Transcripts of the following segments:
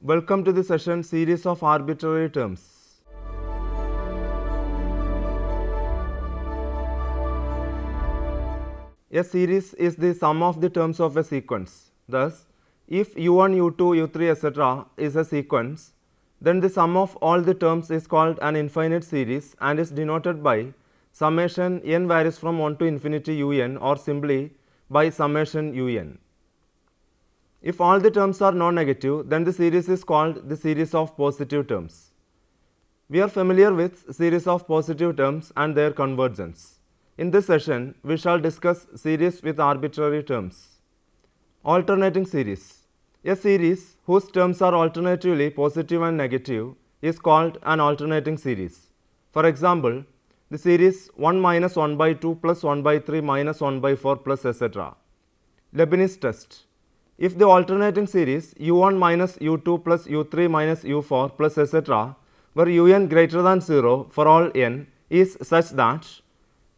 Welcome to the session series of arbitrary terms. A series is the sum of the terms of a sequence. Thus, if u1, u2, u3, etc. is a sequence, then the sum of all the terms is called an infinite series and is denoted by summation n varies from 1 to infinity un or simply by summation un. If all the terms are non-negative, then the series is called the series of positive terms. We are familiar with series of positive terms and their convergence. In this session, we shall discuss series with arbitrary terms. Alternating series. A series whose terms are alternatively positive and negative is called an alternating series. For example, the series 1 minus 1 by 2 plus 1 by 3 minus 1 by 4 plus etc. Leibniz test. If the alternating series u1 minus u2 plus u3 minus u4 plus etc. where un greater than 0 for all n is such that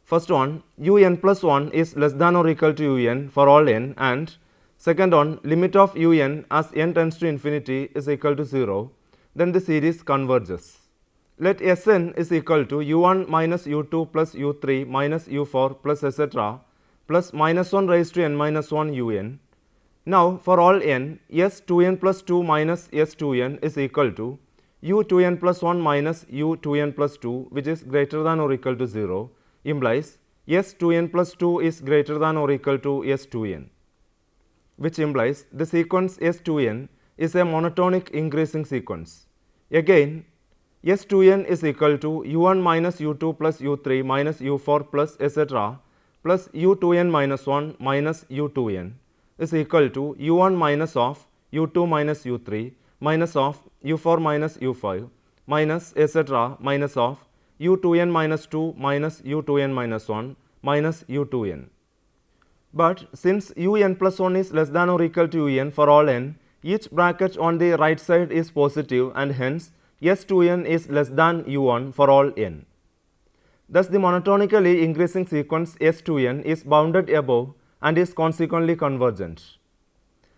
first one un plus 1 is less than or equal to un for all n and second one limit of un as n tends to infinity is equal to 0, then the series converges. Let Sn is equal to u1 minus u2 plus u3 minus u4 plus etc. plus minus 1 raised to n minus 1 un. Now, for all n, S2n plus 2 minus S2n is equal to U2n plus 1 minus U2n plus 2, which is greater than or equal to 0, implies S2n plus 2 is greater than or equal to S2n, which implies the sequence S2n is a monotonic increasing sequence. Again, S2n is equal to U1 minus U2 plus U3 minus U4 plus etc. plus U2n minus 1 minus U2n. is equal to u1 minus of u2 minus u3 minus of u4 minus u5 minus etc. minus of u2n minus 2 minus u2n minus 1 minus u2n. But since un plus 1 is less than or equal to un for all n, each bracket on the right side is positive and hence S2n is less than u1 for all n. Thus, the monotonically increasing sequence S2n is bounded above and is consequently convergent.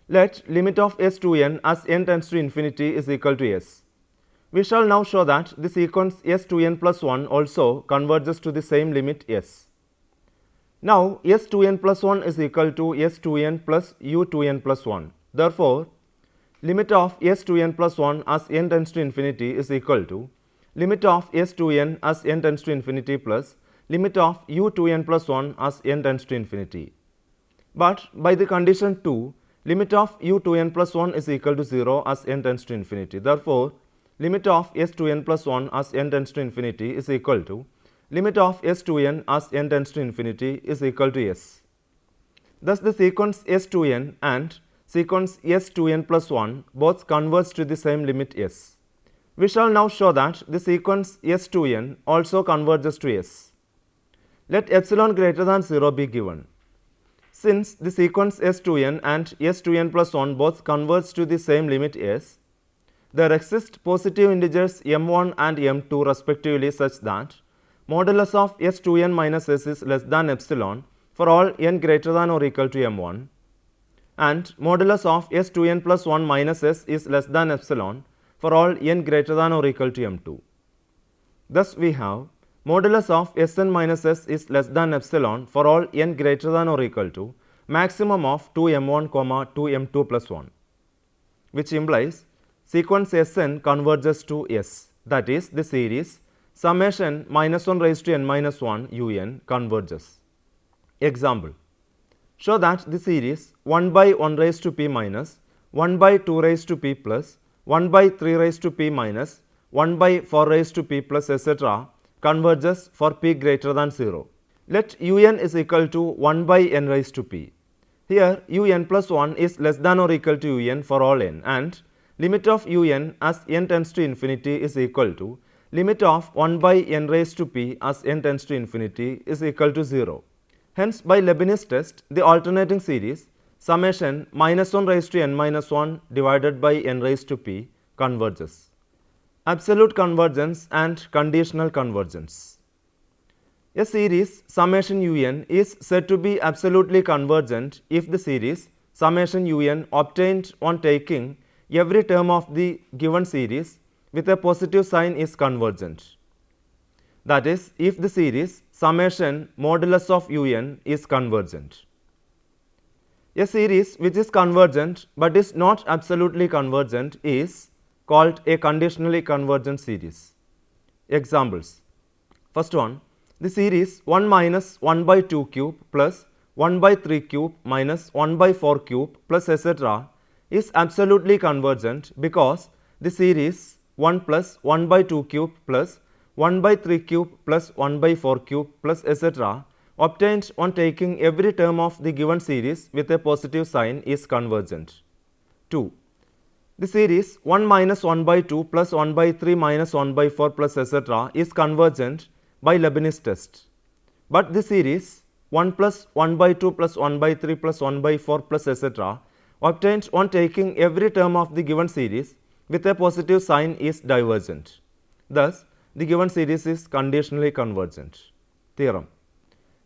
Let limit of S2n as n tends to infinity is equal to s. We shall now show that the sequence S2n plus 1 also converges to the same limit s. Now, S2n plus 1 is equal to S2n plus U2n plus 1. Therefore, limit of S2n plus 1 as n tends to infinity is equal to limit of S2n as n tends to infinity plus limit of U2n plus 1 as n tends to infinity. But by the condition 2, limit of u2n plus 1 is equal to 0 as n tends to infinity. Therefore, limit of S2n plus 1 as n tends to infinity is equal to limit of S2n as n tends to infinity is equal to s. Thus, the sequence S2n and sequence S2n plus 1 both converge to the same limit s. We shall now show that the sequence S2n also converges to s. Let epsilon greater than 0 be given. Since the sequence S2n and S2n plus 1 both converge to the same limit s, there exist positive integers m1 and m2 respectively such that modulus of S2n minus s is less than epsilon for all n greater than or equal to m1 and modulus of S2n plus 1 minus s is less than epsilon for all n greater than or equal to m2. Thus, we have modulus of Sn minus s is less than epsilon for all n greater than or equal to maximum of 2m1, 2m2 plus 1, which implies sequence Sn converges to s, that is the series summation minus 1 raised to n minus 1 un converges. Example, show that the series 1 by 1 raised to p minus 1 by 2 raised to p plus 1 by 3 raised to p minus 1 by 4 raised to p plus etc. converges for p greater than 0. Let un is equal to 1 by n raised to p. Here un plus 1 is less than or equal to un for all n and limit of un as n tends to infinity is equal to limit of 1 by n raised to p as n tends to infinity is equal to 0. Hence, by Leibniz test, the alternating series summation minus 1 raised to n minus 1 divided by n raised to p converges. Absolute convergence and conditional convergence. A series summation un is said to be absolutely convergent if the series summation un obtained on taking every term of the given series with a positive sign is convergent. That is, if the series summation modulus of un is convergent. A series which is convergent but is not absolutely convergent is called a conditionally convergent series. Examples. First one, the series 1 minus 1 by 2 cube plus 1 by 3 cube minus 1 by 4 cube plus etc. is absolutely convergent because the series 1 plus 1 by 2 cube plus 1 by 3 cube plus 1 by 4 cube plus etc. obtained on taking every term of the given series with a positive sign is convergent. 2. The series 1 minus 1 by 2 plus 1 by 3 minus 1 by 4 plus etc. is convergent by Leibniz test, but the series 1 plus 1 by 2 plus 1 by 3 plus 1 by 4 plus etc. obtained on taking every term of the given series with a positive sign is divergent. Thus, the given series is conditionally convergent. Theorem.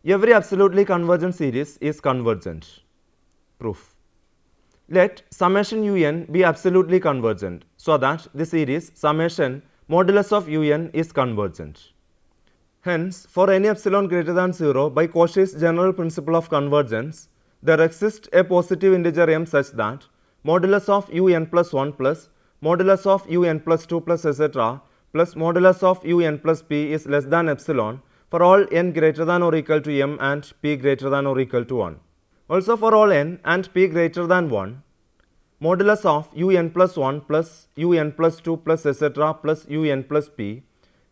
Every absolutely convergent series is convergent. Proof. Let summation un be absolutely convergent so that the series summation modulus of un is convergent. Hence, for any epsilon greater than 0, by Cauchy's general principle of convergence, there exists a positive integer m such that modulus of un plus 1 plus modulus of un plus 2 plus etc. plus modulus of un plus p is less than epsilon for all n greater than or equal to m and p greater than or equal to 1. Also for all n and p greater than 1, modulus of un plus 1 plus un plus 2 plus etc. plus un plus p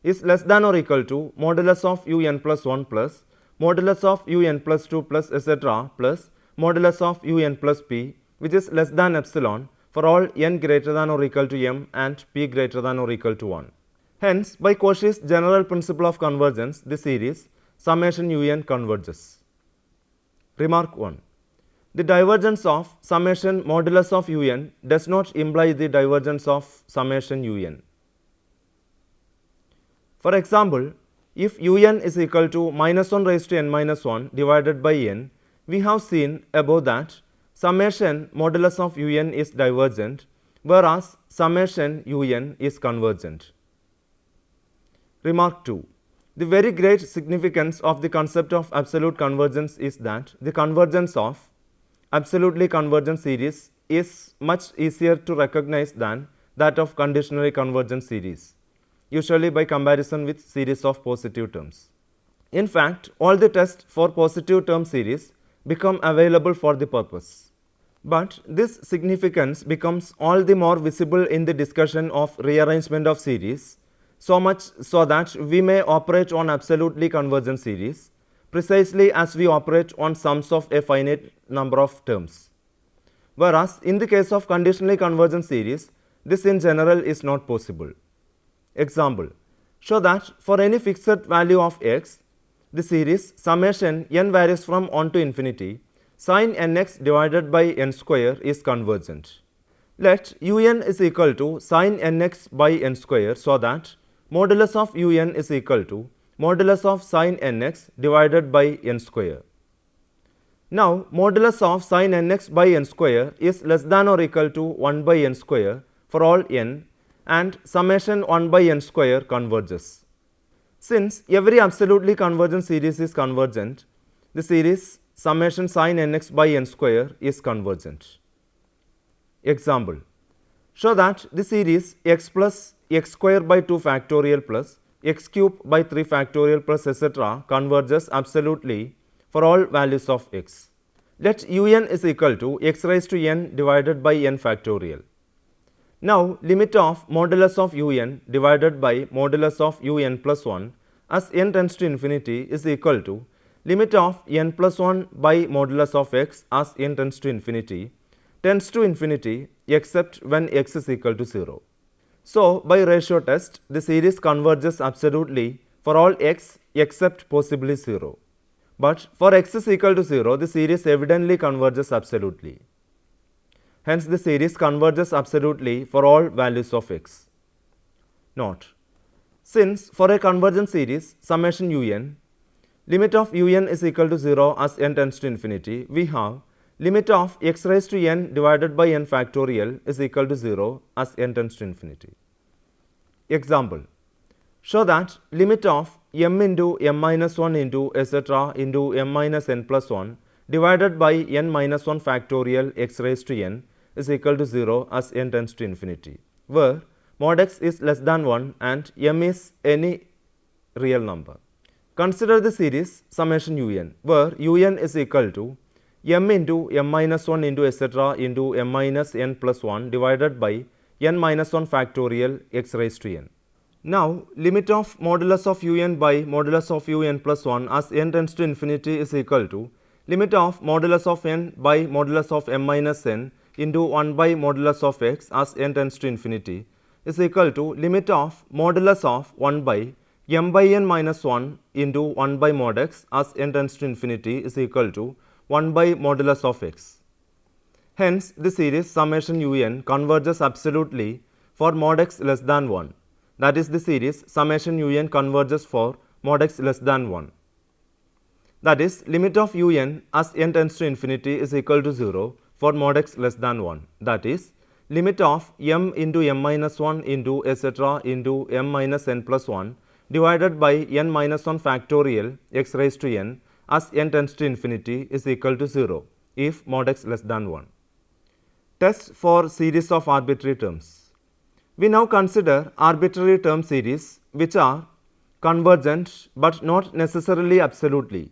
is less than or equal to modulus of un plus 1 plus modulus of un plus 2 plus etc. plus modulus of un plus p, which is less than epsilon for all n greater than or equal to m and p greater than or equal to 1. Hence, by Cauchy's general principle of convergence, the series summation un converges. Remark 1. The divergence of summation modulus of un does not imply the divergence of summation un. For example, if un is equal to minus 1 raised to n minus 1 divided by n, we have seen above that summation modulus of un is divergent, whereas summation un is convergent. Remark 2. The very great significance of the concept of absolute convergence is that the convergence of absolutely convergent series is much easier to recognize than that of conditionally convergent series, usually by comparison with series of positive terms. In fact, all the tests for positive term series become available for the purpose. But this significance becomes all the more visible in the discussion of rearrangement of series, so much so that we may operate on absolutely convergent series precisely as we operate on sums of a finite number of terms. Whereas in the case of conditionally convergent series, this in general is not possible. Example. Show that for any fixed value of x, the series summation n varies from 1 to infinity, sin nx divided by n square is convergent. Let un is equal to sin nx by n square so that modulus of un is equal to modulus of sin nx divided by n square. Now, modulus of sin nx by n square is less than or equal to 1 by n square for all n, and summation 1 by n square converges. Since every absolutely convergent series is convergent, the series summation sin nx by n square is convergent. Example. Show that the series x plus x square by 2 factorial plus x cube by 3 factorial plus etc. converges absolutely for all values of x. Let un is equal to x raised to n divided by n factorial. Now, limit of modulus of un divided by modulus of un plus 1 as n tends to infinity is equal to limit of n plus 1 by modulus of x as n tends to infinity tends to infinity except when x is equal to 0. So, by ratio test, the series converges absolutely for all x except possibly 0. But for x is equal to 0, the series evidently converges absolutely. Hence, the series converges absolutely for all values of x. Note. Since for a convergent series summation un, limit of un is equal to 0 as n tends to infinity, we have limit of x raised to n divided by n factorial is equal to 0 as n tends to infinity. Example, show that limit of m into m minus 1 into etc. into m minus n plus 1 divided by n minus 1 factorial x raised to n is equal to 0 as n tends to infinity, where mod x is less than 1 and m is any real number. Consider the series summation un, where un is equal to m into m minus 1 into etc. into m minus n plus 1 divided by n minus 1 factorial x raised to n. Now, limit of modulus of un by modulus of un plus 1 as n tends to infinity is equal to limit of modulus of n by modulus of m minus n into 1 by modulus of x as n tends to infinity is equal to limit of modulus of 1 by m by n minus 1 into 1 by mod x as n tends to infinity is equal to 1 by modulus of x. Hence, the series summation un converges absolutely for mod x less than 1. That is, the series summation un converges for mod x less than 1. That is, limit of un as n tends to infinity is equal to 0 for mod x less than 1. That is, limit of m into m minus 1 into etc. into m minus n plus 1 divided by n minus 1 factorial x raised to n as n tends to infinity is equal to 0 if mod x less than 1. Test for series of arbitrary terms. We now consider arbitrary term series which are convergent but not necessarily absolutely,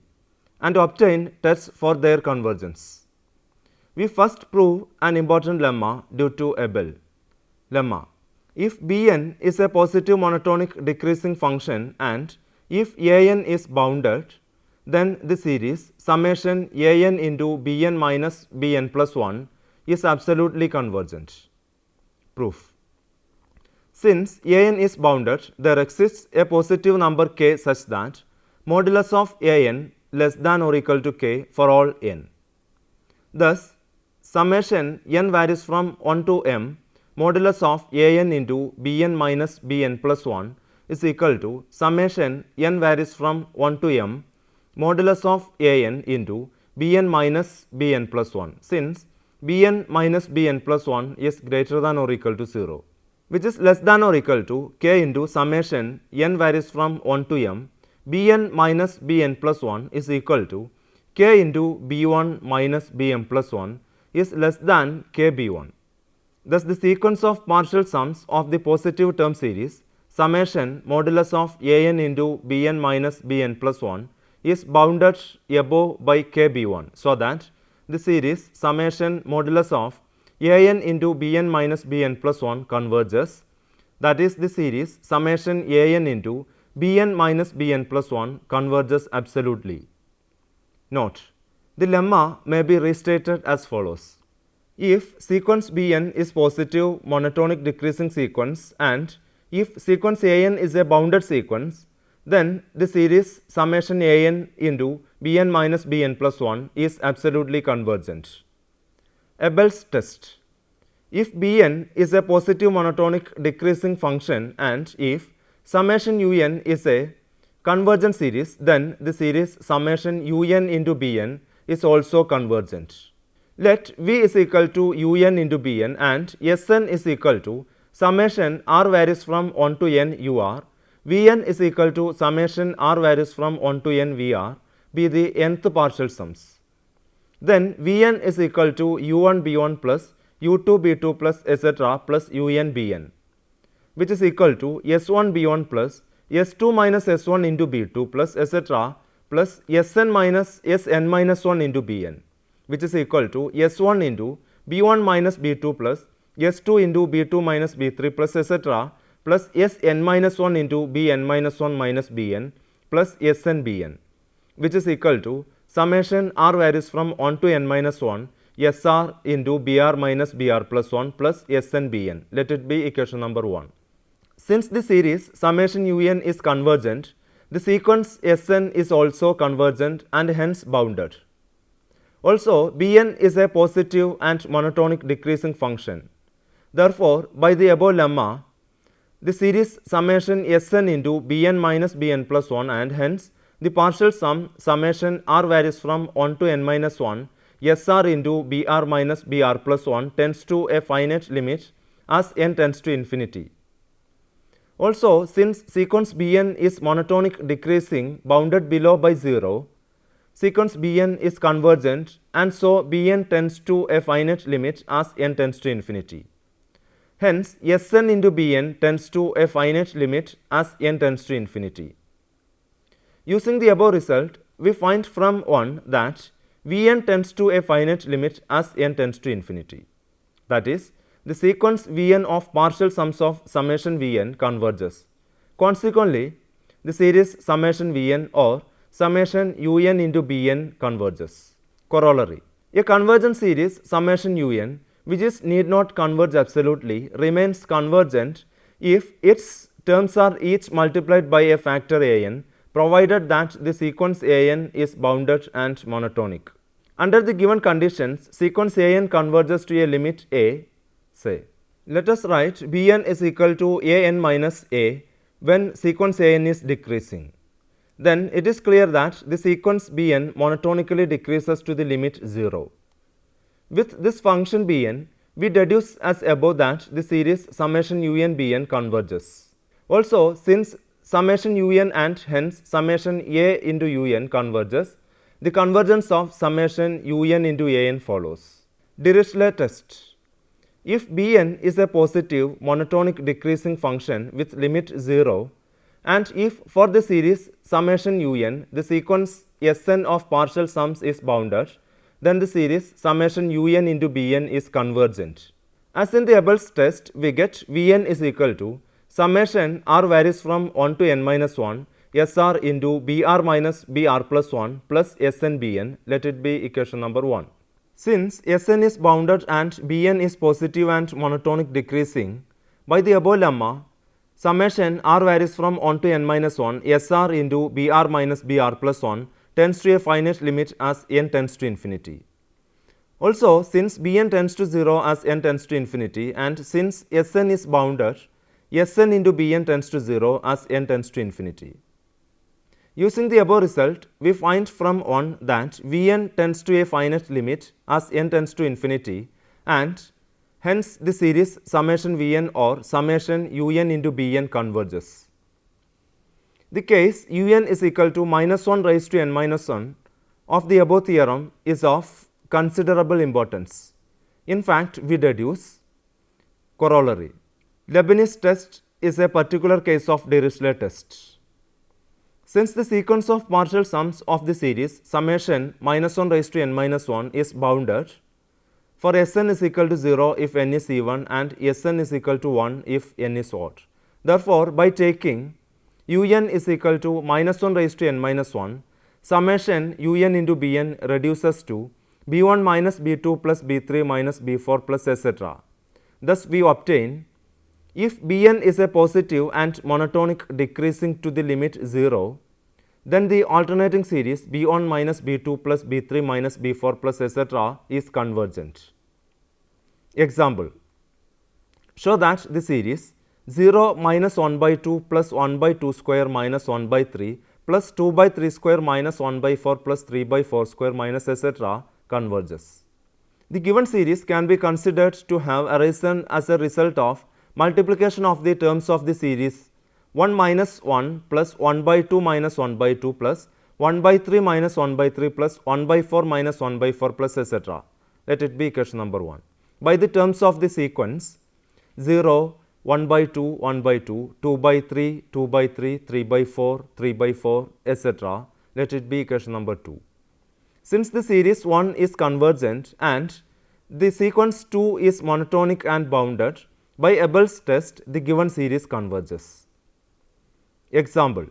and obtain tests for their convergence. We first prove an important lemma due to Abel. Lemma: if Bn is a positive monotonic decreasing function and if An is bounded, then the series summation An into Bn minus Bn plus 1 is absolutely convergent. Proof: since An is bounded, there exists a positive number k such that modulus of An less than or equal to k for all n. Thus, summation n varies from 1 to m modulus of An into Bn minus Bn plus 1 is equal to summation n varies from 1 to m modulus of An into Bn minus Bn plus 1, since Bn minus Bn plus 1 is greater than or equal to 0, which is less than or equal to k into summation n varies from 1 to m Bn minus Bn plus 1 is equal to k into B1 minus Bm plus 1 is less than k B1. Thus, the sequence of partial sums of the positive term series summation modulus of An into Bn minus Bn plus 1 is bounded above by k B1, so that the series summation modulus of An into Bn minus Bn plus 1 converges. That is, the series summation An into Bn minus Bn plus 1 converges absolutely. Note: the lemma may be restated as follows. If sequence Bn is positive monotonic decreasing sequence and if sequence An is a bounded sequence, then the series summation An into Bn minus Bn plus 1 is absolutely convergent. Abel's test: if Bn is a positive monotonic decreasing function and if summation un is a convergent series, then the series summation un into Bn is also convergent. Let V is equal to un into Bn and Sn is equal to summation r varies from 1 to n ur, Vn is equal to summation r varies from 1 to n Vr be the nth partial sums. Then Vn is equal to u1 b1 plus u2 b2 plus etc. plus un bn, which is equal to s1 b1 plus s2 minus s1 into b2 plus etc. plus sn minus sn minus 1 into bn, which is equal to s1 into b1 minus b2 plus s2 into b2 minus b3 plus etc. plus Sn minus 1 into Bn minus 1 minus Bn plus Sn Bn, which is equal to summation r varies from 1 to n minus 1 Sr into Br minus Br plus 1 plus Sn Bn. Let it be equation number 1. Since the series summation un is convergent, the sequence Sn is also convergent and hence bounded. Also, Bn is a positive and monotonic decreasing function. Therefore, by the above lemma, the series summation Sn into Bn minus Bn plus 1 and hence the partial sum summation r varies from 1 to n minus 1 SR into BR minus BR plus 1 tends to a finite limit as n tends to infinity. Also, since sequence Bn is monotonic decreasing bounded below by 0, sequence Bn is convergent and so Bn tends to a finite limit as n tends to infinity. Hence, Sn into Bn tends to a finite limit as n tends to infinity. Using the above result, we find from 1 that Vn tends to a finite limit as n tends to infinity. That is, the sequence Vn of partial sums of summation Vn converges. Consequently, the series summation Vn or summation Un into Bn converges. Corollary: a convergent series summation Un, which is need not converge absolutely, remains convergent if its terms are each multiplied by a factor an, provided that the sequence an is bounded and monotonic. Under the given conditions, sequence an converges to a limit a, say. Let us write Bn is equal to an minus a when sequence an is decreasing. Then it is clear that the sequence Bn monotonically decreases to the limit 0. With this function Bn, we deduce as above that the series summation Un Bn converges. Also, since summation Un and hence summation a into Un converges, the convergence of summation Un into an follows. Dirichlet test. If Bn is a positive monotonic decreasing function with limit 0, and if for the series summation Un the sequence Sn of partial sums is bounded, then the series summation Un into Bn is convergent. As in the Abel's test, we get Vn is equal to summation r varies from 1 to n minus 1 Sr into Br minus Br plus 1 plus Sn Bn. Let it be equation number 1. Since Sn is bounded and Bn is positive and monotonic decreasing, by the above lemma, summation r varies from 1 to n minus 1 Sr into Br minus Br plus 1 tends to a finite limit as n tends to infinity. Also, since Bn tends to 0 as n tends to infinity and since Sn is bounded, Sn into Bn tends to 0 as n tends to infinity. Using the above result, we find from 1 that Vn tends to a finite limit as n tends to infinity and hence the series summation Vn or summation Un into Bn converges. The case Un is equal to minus 1 raised to n minus 1 of the above theorem is of considerable importance. In fact, we deduce corollary. Leibniz test is a particular case of Dirichlet test. Since the sequence of partial sums of the series summation minus 1 raised to n minus 1 is bounded, for Sn is equal to 0 if n is even and Sn is equal to 1 if n is odd. Therefore, by taking Un is equal to minus 1 raised to n minus 1, summation Un into Bn reduces to B1 minus B2 plus B3 minus B4 plus etc. Thus, we obtain if Bn is a positive and monotonic decreasing to the limit 0, then the alternating series B1 minus B2 plus B3 minus B4 plus etc. is convergent. Example: show that the series 0 minus 1 by 2 plus 1 by 2 square minus 1 by 3 plus 2 by 3 square minus 1 by 4 plus 3 by 4 square minus etc. converges. The given series can be considered to have arisen as a result of multiplication of the terms of the series 1 minus 1 plus 1 by 2 minus 1 by 2 plus 1 by 3 minus 1 by 3 plus 1 by 4 minus 1 by 4 plus etc. Let it be equation number 1. By the terms of the sequence 0, 1 by 2, 1 by 2, 2 by 3, 2 by 3, 3 by 4, 3 by 4 etc. Let it be equation number 2. Since the series 1 is convergent and the sequence 2 is monotonic and bounded, by Abel's test the given series converges. Example: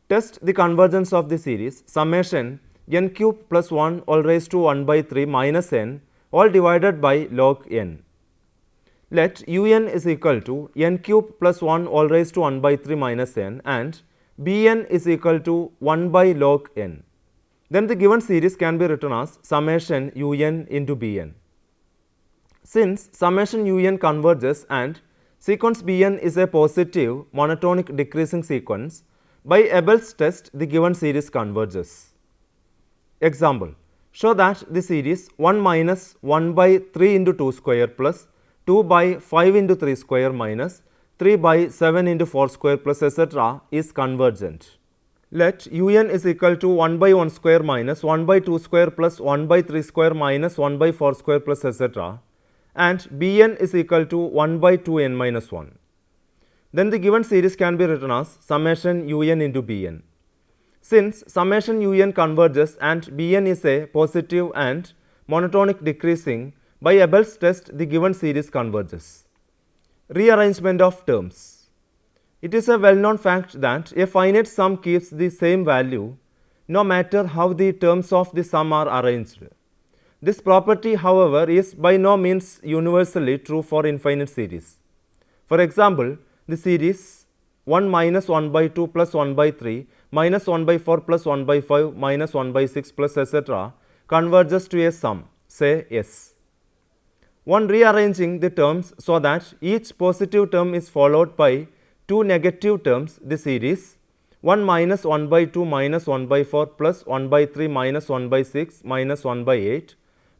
test the convergence of the series summation n cube plus 1 all raised to 1 by 3 minus n all divided by log n. Let Un is equal to n cube plus 1 all raised to 1 by 3 minus n and Bn is equal to 1 by log n. Then the given series can be written as summation Un into Bn. Since summation Un converges and sequence Bn is a positive monotonic decreasing sequence, by Abel's test the given series converges. Example: Show that the series 1 minus 1 by 3 into 2 square plus 2 by 5 into 3 square minus 3 by 7 into 4 square plus etc. is convergent. Let un is equal to 1 by 1 square minus 1 by 2 square plus 1 by 3 square minus 1 by 4 square plus etc. and bn is equal to 1 by 2n minus 1. Then the given series can be written as summation un into bn. Since summation un converges and bn is a positive and monotonic decreasing, by Abel's test the given series converges. Rearrangement of terms. It is a well-known fact that a finite sum keeps the same value no matter how the terms of the sum are arranged. This property, however, is by no means universally true for infinite series. For example, the series 1 minus 1 by 2 plus 1 by 3 minus 1 by 4 plus 1 by 5 minus 1 by 6 plus etc. converges to a sum, say S. One rearranging the terms so that each positive term is followed by two negative terms, the series 1 minus 1 by 2 minus 1 by 4 plus 1 by 3 minus 1 by 6 minus 1 by 8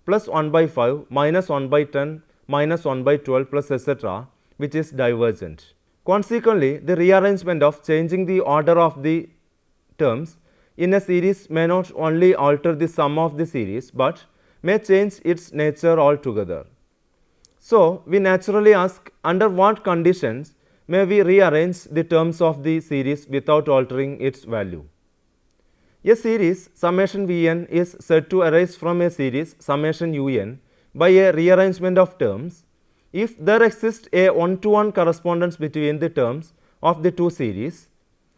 plus 1 by 5 minus 1 by 10 minus 1 by 12 plus etc. which is divergent. Consequently, the rearrangement of changing the order of the terms in a series may not only alter the sum of the series but may change its nature altogether. So, we naturally ask, under what conditions may we rearrange the terms of the series without altering its value? A series summation Vn is said to arise from a series summation Un by a rearrangement of terms if there exists a one-to-one correspondence between the terms of the two series,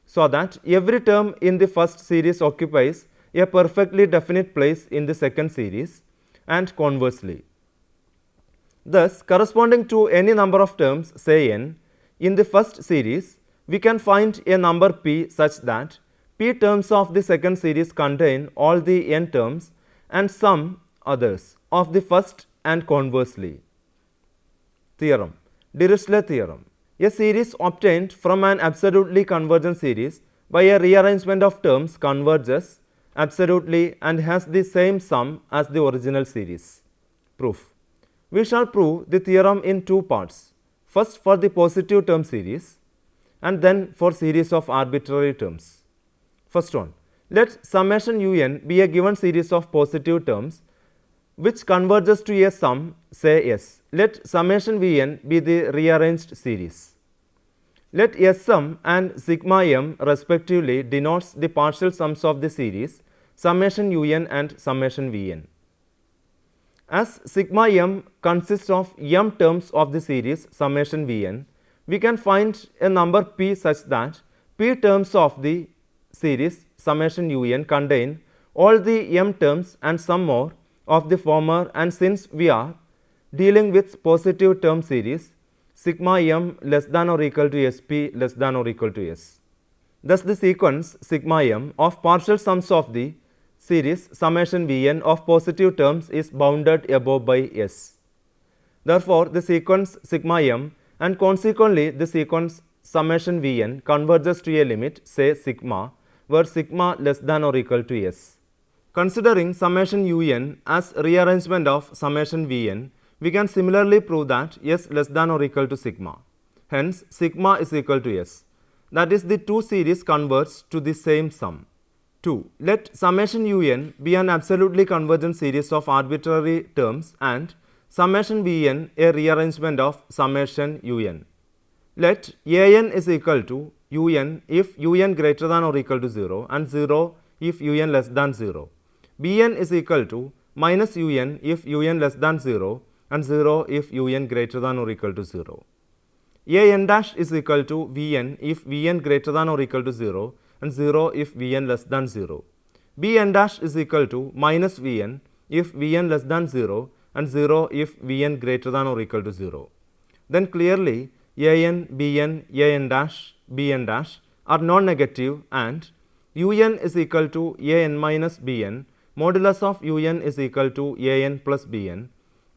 so that every term in the first series occupies a perfectly definite place in the second series, and conversely. Thus, corresponding to any number of terms, say n, in the first series, we can find a number p such that p terms of the second series contain all the n terms and some others of the first, and conversely. Theorem. Dirichlet theorem. A series obtained from an absolutely convergent series by a rearrangement of terms converges absolutely and has the same sum as the original series. Proof. We shall prove the theorem in two parts, first for the positive term series and then for series of arbitrary terms. First one, let summation un be a given series of positive terms which converges to a sum, say S. Let summation Vn be the rearranged series. Let Sm and sigma m respectively denotes the partial sums of the series summation Un and summation Vn. As sigma m consists of m terms of the series summation Vn, we can find a number p such that p terms of the series summation Un contain all the m terms and some more of the former, and since we are dealing with positive term series, sigma m less than or equal to Sp less than or equal to S. Thus, the sequence sigma m of partial sums of the series summation Vn of positive terms is bounded above by S. Therefore, the sequence sigma m and consequently the sequence summation Vn converges to a limit, say sigma, where sigma less than or equal to S. Considering summation Un as rearrangement of summation Vn, we can similarly prove that S less than or equal to sigma. Hence, sigma is equal to S. That is, the two series converge to the same sum. 2. Let summation Un be an absolutely convergent series of arbitrary terms and summation Vn a rearrangement of summation Un. Let an is equal to Un if Un greater than or equal to 0 and 0 if Un less than 0. Bn is equal to minus Un if Un less than 0 and 0 if Un greater than or equal to 0. An dash is equal to Vn if Vn greater than or equal to 0 and 0 if Vn less than 0. Bn dash is equal to minus Vn if Vn less than 0 and 0 if Vn greater than or equal to 0. Then clearly An, Bn, An dash, Bn dash are non-negative and Un is equal to An minus Bn, modulus of Un is equal to An plus Bn,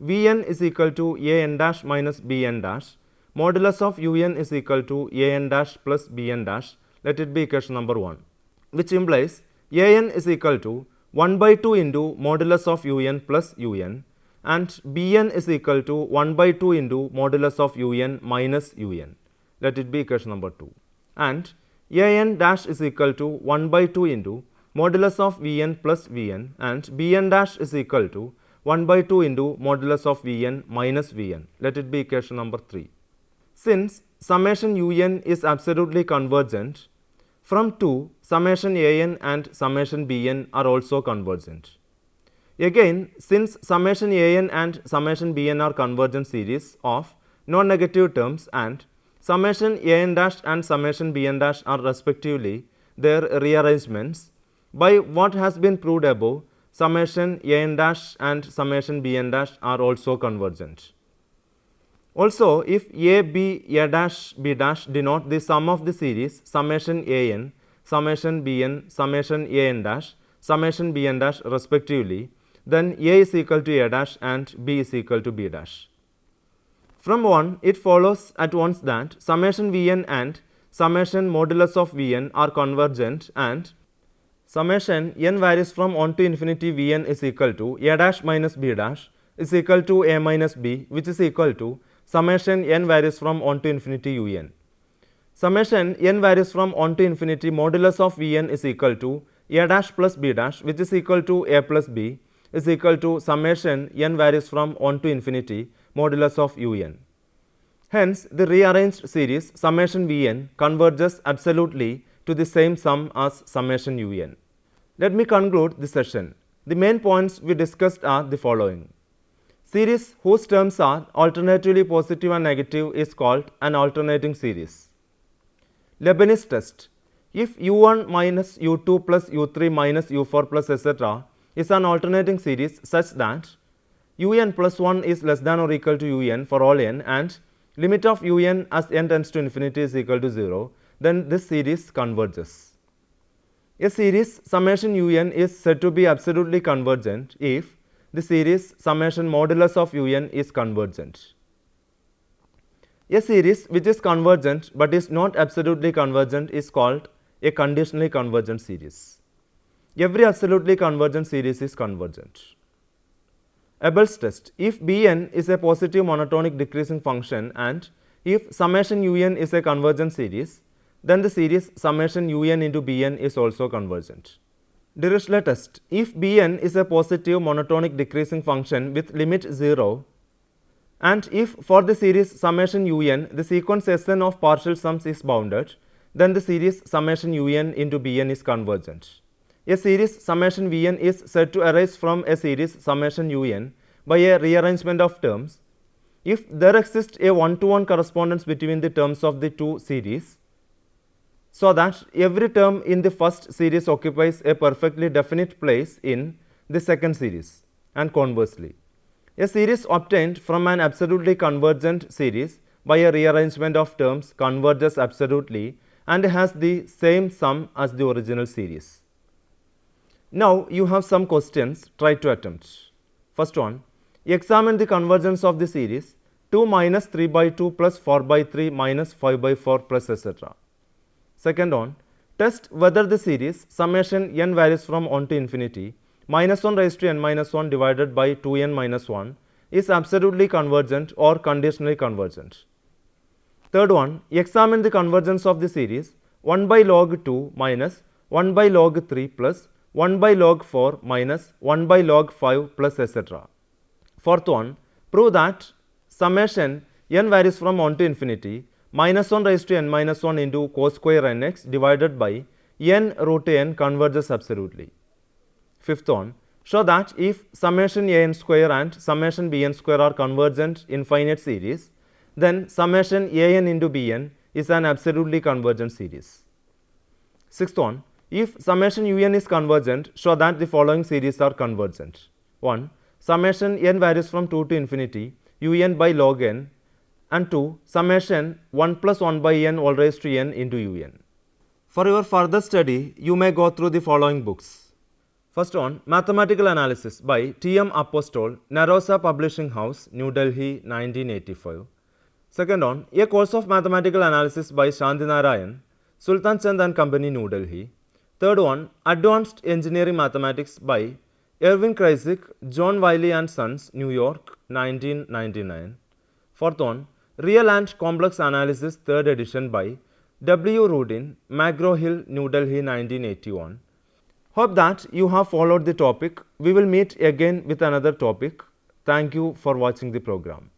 Vn is equal to An dash minus Bn dash, modulus of Un is equal to An dash plus Bn dash, let it be equation number 1, which implies An is equal to 1 by 2 into modulus of un plus un, and Bn is equal to 1 by 2 into modulus of un minus un. Let it be equation number 2. And An dash is equal to 1 by 2 into modulus of Vn plus Vn, and Bn dash is equal to 1 by 2 into modulus of Vn minus Vn. Let it be equation number 3. Since summation un is absolutely convergent, from 2 summation an and summation bn are also convergent. Again, since summation an and summation bn are convergent series of non-negative terms and summation an dash and summation bn dash are respectively their rearrangements, by what has been proved above, summation an dash and summation bn dash are also convergent. Also, if a, b, a dash, b dash denote the sum of the series summation an, summation bn, summation an dash, summation bn dash respectively, then a is equal to a dash and b is equal to b dash. From 1, it follows at once that summation Vn and summation modulus of Vn are convergent, and summation n varies from 1 to infinity Vn is equal to a dash minus b dash is equal to a minus b, which is equal to summation n varies from 1 to infinity un. Summation n varies from 1 to infinity modulus of Vn is equal to a dash plus b dash, which is equal to a plus b, is equal to summation n varies from 1 to infinity modulus of un. Hence, the rearranged series summation Vn converges absolutely to the same sum as summation un. Let me conclude the session. The main points we discussed are the following. Series whose terms are alternatively positive and negative is called an alternating series. Leibniz test. If u1 minus u2 plus u3 minus u4 plus etc. is an alternating series such that un plus 1 is less than or equal to un for all n and limit of un as n tends to infinity is equal to 0, then this series converges. A series summation un is said to be absolutely convergent if the series summation modulus of un is convergent. A series which is convergent but is not absolutely convergent is called a conditionally convergent series. Every absolutely convergent series is convergent. Abel's test. If Bn is a positive monotonic decreasing function and if summation un is a convergent series, then the series summation un into Bn is also convergent. Dirichlet test. If Bn is a positive monotonic decreasing function with limit 0 and if for the series summation un the sequence Sn of partial sums is bounded, then the series summation un into Bn is convergent. A series summation Vn is said to arise from a series summation un by a rearrangement of terms if there exists a one-to-one correspondence between the terms of the two series, so that every term in the first series occupies a perfectly definite place in the second series, and conversely. A series obtained from an absolutely convergent series by a rearrangement of terms converges absolutely and has the same sum as the original series. Now you have some questions, try to attempt. First one, examine the convergence of the series 2 minus 3 by 2 plus 4 by 3 minus 5 by 4 plus etc. Second one, test whether the series summation n varies from 1 to infinity minus 1 raised to n minus 1 divided by 2n minus 1 is absolutely convergent or conditionally convergent. Third one, examine the convergence of the series 1 by log 2 minus 1 by log 3 plus 1 by log 4 minus 1 by log 5 plus etc. Fourth one, prove that summation n varies from 1 to infinity minus 1 raised to n minus 1 into cos square nx divided by n root n converges absolutely. Fifth one, show that if summation an square and summation bn square are convergent in finite series, then summation an into bn is an absolutely convergent series. Sixth one, if summation un is convergent, show that the following series are convergent. 1. Summation n varies from 2 to infinity un by log n, and 2. Summation 1 plus 1 by n all raised to n into un. For your further study, you may go through the following books. First one, Mathematical Analysis by T.M. Apostol, Narosa Publishing House, New Delhi, 1985. Second one, A Course of Mathematical Analysis by Shanti Narayan, Sultan Chand and Company, New Delhi. Third one, Advanced Engineering Mathematics by Erwin Kreisig, John Wiley and Sons, New York, 1999. Fourth one, Real and Complex Analysis, 3rd edition by W. Rudin, McGraw-Hill, New Delhi, 1981. Hope that you have followed the topic. We will meet again with another topic. Thank you for watching the program.